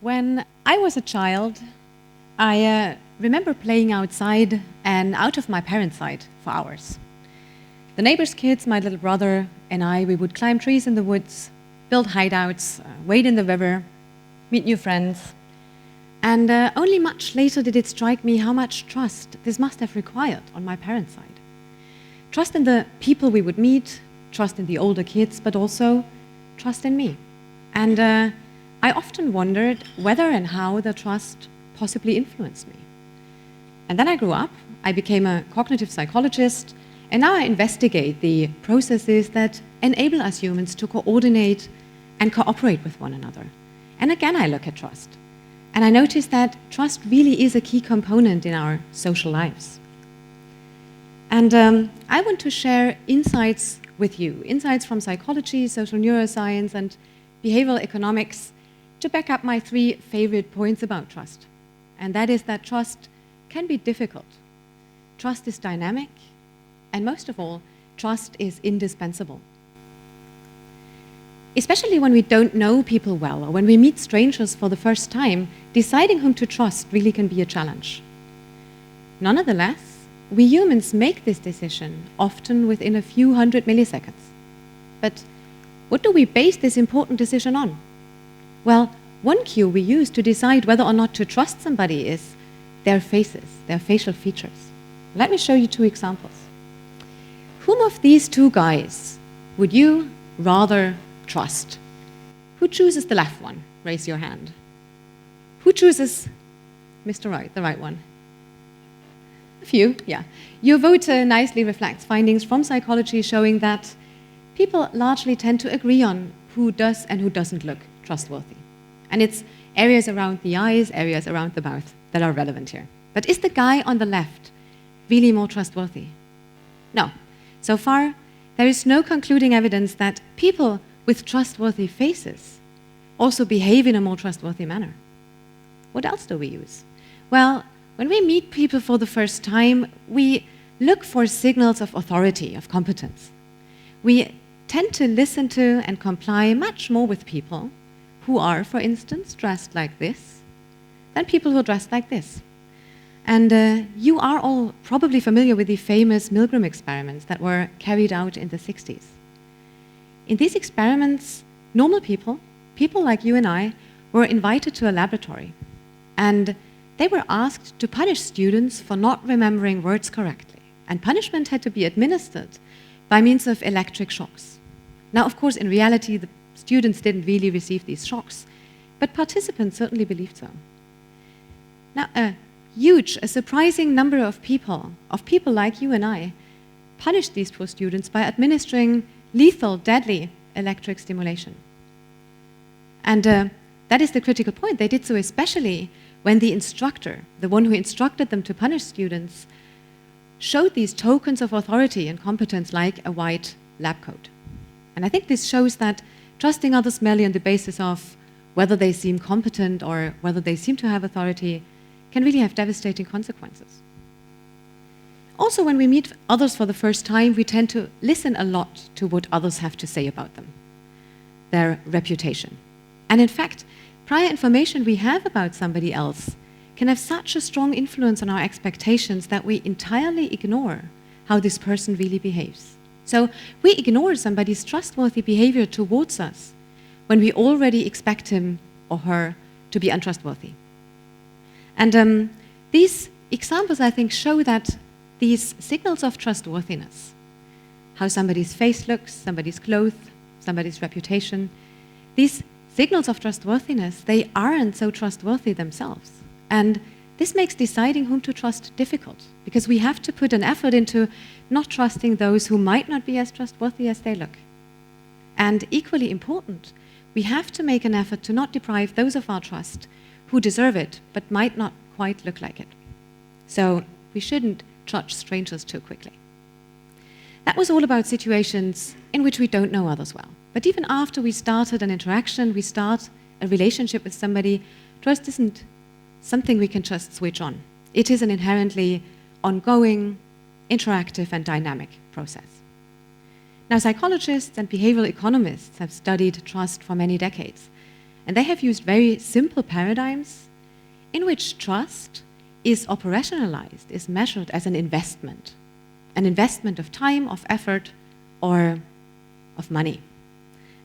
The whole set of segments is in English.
When I was a child, I remember playing outside and out of my parents' sight for hours. The neighbors' kids, my little brother and I, we would climb trees in the woods, build hideouts, wade in the river, meet new friends. And only much later did it strike me how much trust this must have required on my parents' side. Trust in the people we would meet, trust in the older kids, but also trust in me. And I often wondered whether and how the trust possibly influenced me. And then I grew up, I became a cognitive psychologist, and now I investigate the processes that enable us humans to coordinate and cooperate with one another. And again, I look at trust. And I notice that trust really is a key component in our social lives. And I want to share insights with you, insights from psychology, social neuroscience, and behavioral economics to back up my 3 favorite points about trust. And that is that trust can be difficult. Trust is dynamic, and most of all, trust is indispensable. Especially when we don't know people well, or when we meet strangers for the first time, deciding whom to trust really can be a challenge. Nonetheless, we humans make this decision, often within a few hundred milliseconds. But what do we base this important decision on? Well, one cue we use to decide whether or not to trust somebody is their faces, their facial features. Let me show you 2 examples. Whom of these 2 guys would you rather trust? Who chooses the left one? Raise your hand. Who chooses Mr. Right, the right one? A few, yeah. Your vote nicely reflects findings from psychology showing that people largely tend to agree on who does and who doesn't look trustworthy. And it's areas around the eyes, areas around the mouth that are relevant here. But is the guy on the left really more trustworthy? No. So far, there is no concluding evidence that people with trustworthy faces also behave in a more trustworthy manner. What else do we use? Well, when we meet people for the first time, we look for signals of authority, of competence. We tend to listen to and comply much more with people who are, for instance, dressed like this, than people who are dressed like this. And you are all probably familiar with the famous Milgram experiments that were carried out in the 60s. In these experiments, normal people, people like you and I, were invited to a laboratory. And they were asked to punish students for not remembering words correctly. And punishment had to be administered by means of electric shocks. Now, of course, in reality, the students didn't really receive these shocks, but participants certainly believed so. Now, a surprising number of people like you and I, punished these poor students by administering lethal, deadly electric stimulation. And that is the critical point. They did so especially when the instructor, the one who instructed them to punish students, showed these tokens of authority and competence like a white lab coat. And I think this shows that trusting others merely on the basis of whether they seem competent or whether they seem to have authority can really have devastating consequences. Also, when we meet others for the first time, we tend to listen a lot to what others have to say about them, their reputation. And in fact, prior information we have about somebody else can have such a strong influence on our expectations that we entirely ignore how this person really behaves. So we ignore somebody's trustworthy behavior towards us when we already expect him or her to be untrustworthy. And these examples, I think, show that these signals of trustworthiness, how somebody's face looks, somebody's clothes, somebody's reputation, these signals of trustworthiness, they aren't so trustworthy themselves. And this makes deciding whom to trust difficult, because we have to put an effort into not trusting those who might not be as trustworthy as they look. And equally important, we have to make an effort to not deprive those of our trust who deserve it, but might not quite look like it. So we shouldn't judge strangers too quickly. That was all about situations in which we don't know others well. But even after we started an interaction, we start a relationship with somebody, trust isn't something we can just switch on. It is an inherently ongoing, interactive, and dynamic process. Now, psychologists and behavioral economists have studied trust for many decades. And they have used very simple paradigms in which trust is operationalized, is measured as an investment of time, of effort, or of money.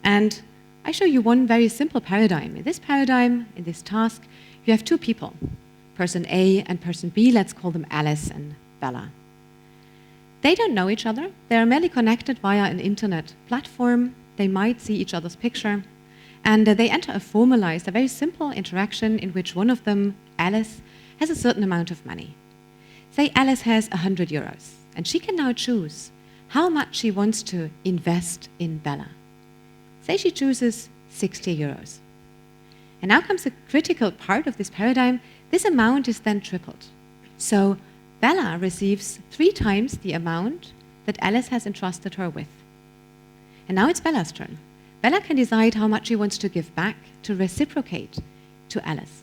And I show you one very simple paradigm. In this paradigm, in this task, you have two people, person A and person B. Let's call them Alice and Bella. They don't know each other. They are merely connected via an internet platform. They might see each other's picture. And they enter a formalized, a very simple interaction in which one of them, Alice, has a certain amount of money. Say Alice has 100 euros, and she can now choose how much she wants to invest in Bella. Say she chooses 60 euros. And now comes a critical part of this paradigm. This amount is then tripled. So Bella receives 3 times the amount that Alice has entrusted her with. And now it's Bella's turn. Bella can decide how much she wants to give back, to reciprocate to Alice.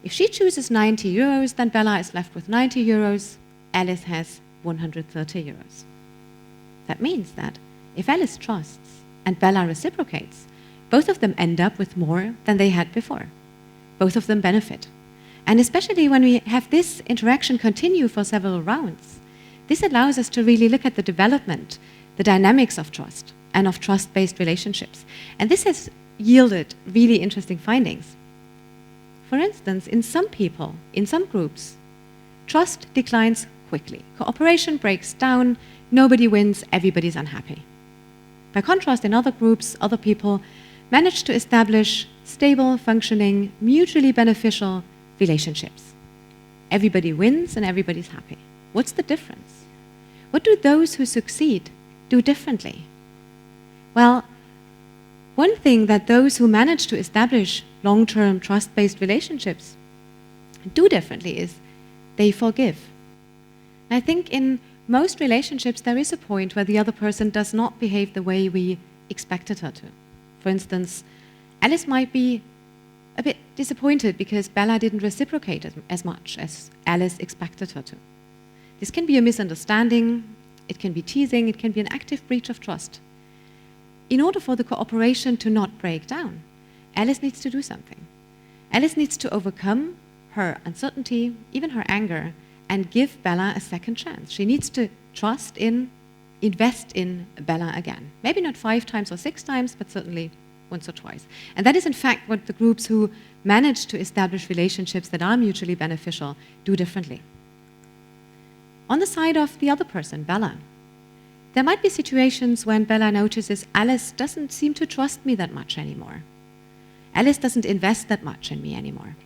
If she chooses 90 euros, then Bella is left with 90 euros. Alice has 130 euros. That means that if Alice trusts and Bella reciprocates, both of them end up with more than they had before. Both of them benefit. And especially when we have this interaction continue for several rounds, this allows us to really look at the development, the dynamics of trust and of trust-based relationships. And this has yielded really interesting findings. For instance, in some people, in some groups, trust declines quickly. Cooperation breaks down, nobody wins, everybody's unhappy. By contrast, in other groups, other people manage to establish stable, functioning, mutually beneficial relationships. Everybody wins and everybody's happy. What's the difference? What do those who succeed do differently? Well, one thing that those who manage to establish long-term trust-based relationships do differently is they forgive. I think in most relationships there is a point where the other person does not behave the way we expected her to. For instance, Alice might be a bit disappointed because Bella didn't reciprocate as much as Alice expected her to. This can be a misunderstanding, it can be teasing, it can be an active breach of trust. In order for the cooperation to not break down, Alice needs to do something. Alice needs to overcome her uncertainty, even her anger, and give Bella a second chance. She needs to invest in Bella again. Maybe not 5 times or 6 times, but certainly once or twice. And that is in fact what the groups who manage to establish relationships that are mutually beneficial do differently. On the side of the other person, Bella, there might be situations when Bella notices Alice doesn't seem to trust me that much anymore. Alice doesn't invest that much in me anymore.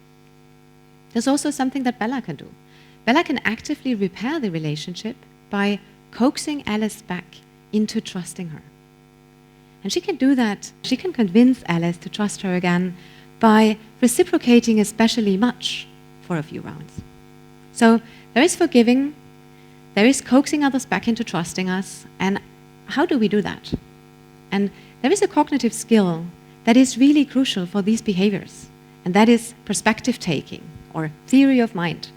There's also something that Bella can do. Bella can actively repair the relationship by coaxing Alice back into trusting her. And she can do that. She can convince Alice to trust her again by reciprocating especially much for a few rounds. So there is forgiving, there is coaxing others back into trusting us, and how do we do that? And there is a cognitive skill that is really crucial for these behaviors, and that is perspective taking, or theory of mind.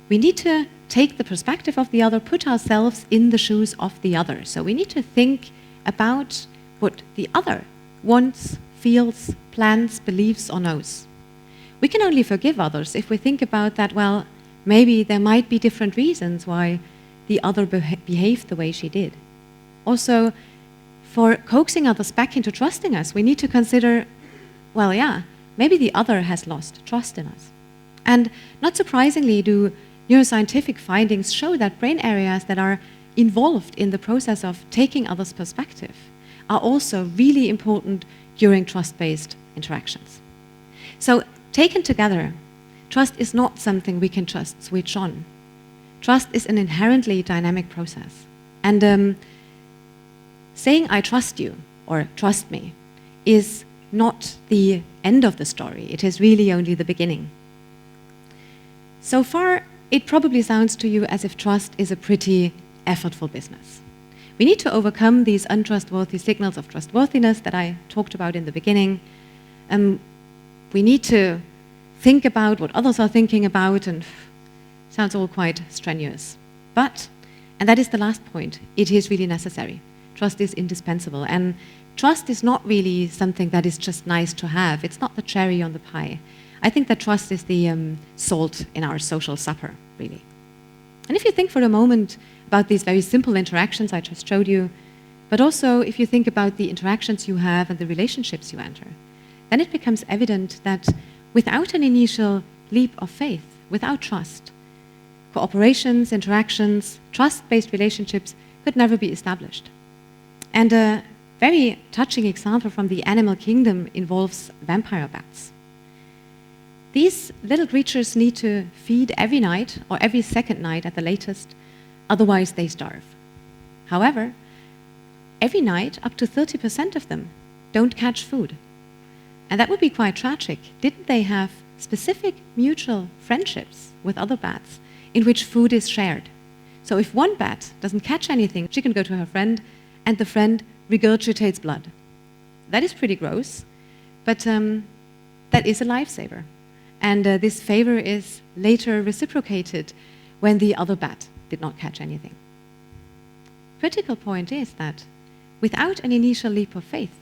We need to take the perspective of the other, put ourselves in the shoes of the other. So we need to think about what the other wants, feels, plans, believes, or knows. We can only forgive others if we think about that, well, maybe there might be different reasons why the other behaved the way she did. Also, for coaxing others back into trusting us, we need to consider, well, yeah, maybe the other has lost trust in us. And not surprisingly, do neuroscientific findings show that brain areas that are involved in the process of taking others' perspective are also really important during trust-based interactions. So, taken together, trust is not something we can just switch on. Trust is an inherently dynamic process. And saying I trust you, or trust me, is not the end of the story. It is really only the beginning. So far, it probably sounds to you as if trust is a pretty effortful business. We need to overcome these untrustworthy signals of trustworthiness that I talked about in the beginning. We need to think about what others are thinking about, and sounds all quite strenuous. But, and that is the last point, it is really necessary. Trust is indispensable. And trust is not really something that is just nice to have. It's not the cherry on the pie. I think that trust is the salt in our social supper, really. And if you think for a moment about these very simple interactions I just showed you, but also if you think about the interactions you have and the relationships you enter, then it becomes evident that without an initial leap of faith, without trust, cooperations, interactions, trust-based relationships could never be established. And a very touching example from the animal kingdom involves vampire bats. These little creatures need to feed every night or every second night at the latest, otherwise they starve. However, every night up to 30% of them don't catch food. And that would be quite tragic. Didn't they have specific mutual friendships with other bats in which food is shared? So if one bat doesn't catch anything, she can go to her friend and the friend regurgitates blood. That is pretty gross, but that is a lifesaver. And this favor is later reciprocated when the other bat did not catch anything. Critical point is that without an initial leap of faith,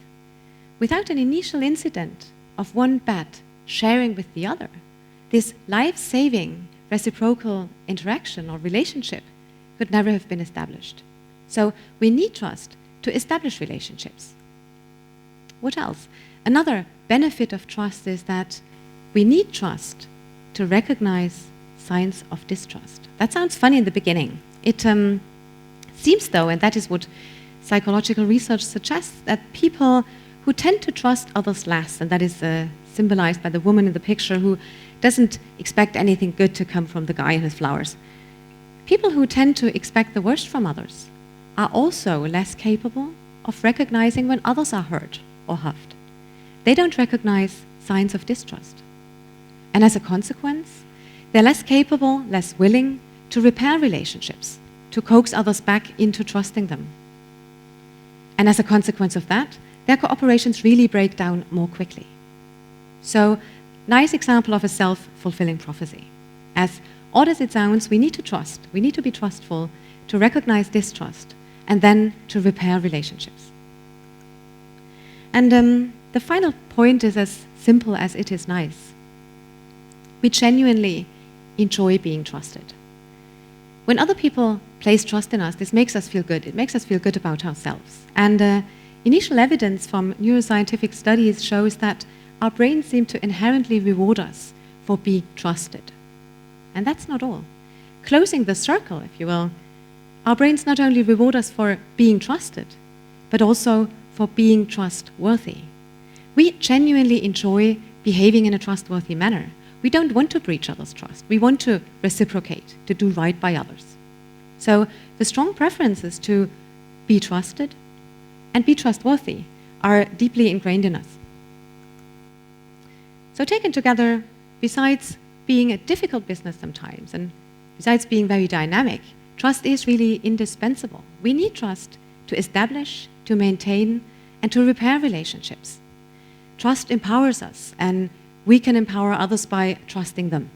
without an initial incident of one bat sharing with the other, this life-saving reciprocal interaction or relationship could never have been established. So we need trust to establish relationships. What else? Another benefit of trust is that we need trust to recognize signs of distrust. That sounds funny in the beginning. It seems though, and that is what psychological research suggests, that people who tend to trust others less, and that is symbolized by the woman in the picture who doesn't expect anything good to come from the guy and his flowers. People who tend to expect the worst from others are also less capable of recognizing when others are hurt or huffed. They don't recognize signs of distrust. And as a consequence, they're less capable, less willing to repair relationships, to coax others back into trusting them. And as a consequence of that, their cooperations really break down more quickly. So, nice example of a self-fulfilling prophecy. As odd as it sounds, we need to trust, we need to be trustful, to recognize distrust, and then to repair relationships. And the final point is as simple as it is nice. We genuinely enjoy being trusted. When other people place trust in us, this makes us feel good. It makes us feel good about ourselves. And initial evidence from neuroscientific studies shows that our brains seem to inherently reward us for being trusted. And that's not all. Closing the circle, if you will, our brains not only reward us for being trusted, but also for being trustworthy. We genuinely enjoy behaving in a trustworthy manner. We don't want to breach others' trust. We want to reciprocate, to do right by others. So the strong preferences to be trusted and be trustworthy are deeply ingrained in us. So taken together, besides being a difficult business sometimes, and besides being very dynamic, trust is really indispensable. We need trust to establish, to maintain, and to repair relationships. Trust empowers us, and we can empower others by trusting them.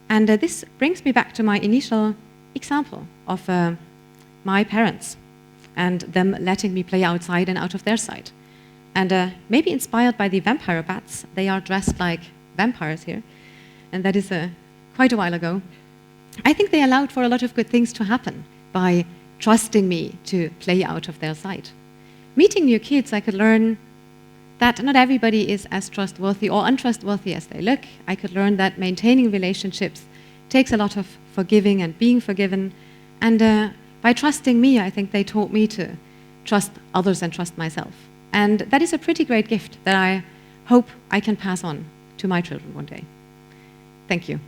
And this brings me back to my initial example of my parents and them letting me play outside and out of their sight. And maybe inspired by the vampire bats, they are dressed like vampires here, and that is quite a while ago. I think they allowed for a lot of good things to happen by trusting me to play out of their sight. Meeting new kids, I could learn that not everybody is as trustworthy or untrustworthy as they look. I could learn that maintaining relationships takes a lot of forgiving and being forgiven. And by trusting me, I think they taught me to trust others and trust myself. And that is a pretty great gift that I hope I can pass on to my children one day. Thank you.